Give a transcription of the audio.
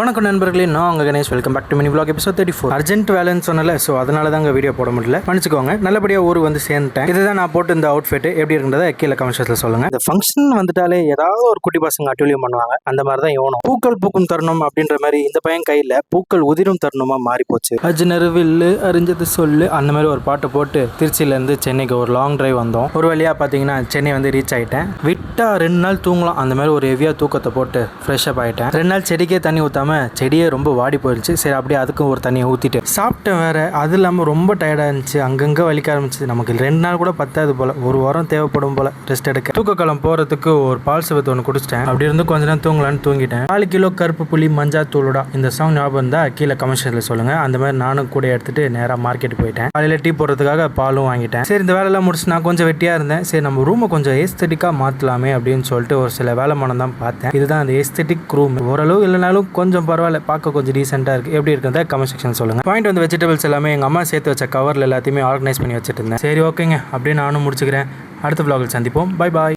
வணக்கம் நண்பர்களே, நான் உங்கள் Ganesh. Welcome back to mini vlog episode 34. Urgent வேலைன்னு சொன்னல, ஸோ அதனால தாங்க வீடியோ போட முடியல, மன்னிச்சுக்கோங்க. நல்லபடியாக ஊருக்கு வந்து சேர்ந்துட்டேன். இதுதான் நான் போட்டு இந்த அவுட்ஃபிட் எப்படி இருக்குன்றதை கீழே கமெண்ட்ஸில் சொல்லுங்கள். இந்த ஃபங்க்ஷன் வந்துட்டாலே ஏதாவது ஒரு குட்டி பசங்க அட்டூழியம் பண்ணுவாங்க. அந்த மாதிரி தான் இவனும். பூக்கள் பூக்கும் தருணம் அப்படின்ற மாதிரி இந்த பையன் கையில் பூக்கள் உதிரும் தருணமாக மாறி போச்சு. அஜினர் வில்லு அறிஞ்சது சொல்லு அந்த மாதிரி ஒரு பாட்டு போட்டு திருச்சியிலேருந்து சென்னைக்கு ஒரு லாங் டிரைவ் வந்தோம். ஒரு வழியாக பார்த்தீங்கன்னா சென்னை வந்து ரீச் ஆகிட்டேன். விட்டா 2 நாள் தூங்கலாம் அந்த மாதிரி ஒரு ஹெவியாக தூக்கத்தை போட்டு ஃப்ரெஷ்அப் ஆகிட்டேன். 2 நாள் செடிக்கே தண்ணி ஊற்றாம செடியே ரொம்ப வாடி போயிடுச்சு. சரி, அப்படியே அதுக்கும் ஒரு தண்ணியை ஊற்றிட்டு சாப்பிட்டேன். வேற அது இல்லாமல் ரொம்ப டயர்டாக இருந்துச்சு. அங்கங்கே வலிக்க ஆரம்பிச்சு. நமக்கு 2 நாள் கூட பத்தாது போல், ஒரு வாரம் தேவைப்படும் போல் ரெஸ்ட் எடுக்க. தூக்கக்காலம் போகிறதுக்கு ஒரு பால் சபத்து ஒன்று குடிச்சிட்டேன். அப்படி இருந்து கொஞ்ச நேரம் தூங்கலான்னு தூங்கிட்டேன். 4 கிலோ கருப்பு புளி மஞ்சா தூளுடா இந்த சாங் ஞாபகம் இருந்தால் கீழே கமெண்ட்ஸில் சொல்லுங்கள். அந்த மாதிரி நானும் கூட எடுத்துகிட்டு நேராக மார்க்கெட் போயிட்டேன். காலையில் டீ போடுறதுக்காக பாலும் வாங்கிட்டேன். சரி, இந்த வேலையெல்லாம் முடிச்சு நான் கொஞ்சம் வெட்டியாக இருந்தேன். சரி, நம்ம ரூமை கொஞ்சம் ஏஸ்தட்டிக்காக மாற்றலாமே அப்படின்னு சொல்லிட்டு ஒரு சில வேலை மனம் தான் பார்த்தேன். இதுதான் அந்த ஏஸ்தட்டிக் ரூம். ஓரளவு இல்லைனாலும் கொஞ்சம் பரவாயில்ல, பார்க்க கொஞ்சம் டீசெண்டாக இருக்குது. எப்படி இருக்குன்றத கமெண்ட் செக்ஷன் சொல்லுங்கள். பாயிண்ட் வந்து வெஜிடபிள்ஸ் எல்லாமே எங்கள் அம்மா சேர்த்து வச்ச கவரில் எல்லாத்தையுமே ஆர்கனைஸ் பண்ணி வச்சுட்டு இருந்தேன். சரி, ஓகேங்க, அப்படியே நானும் முடிச்சுக்கிறேன். அடுத்த vlogல் சந்திப்போம். Bye bye.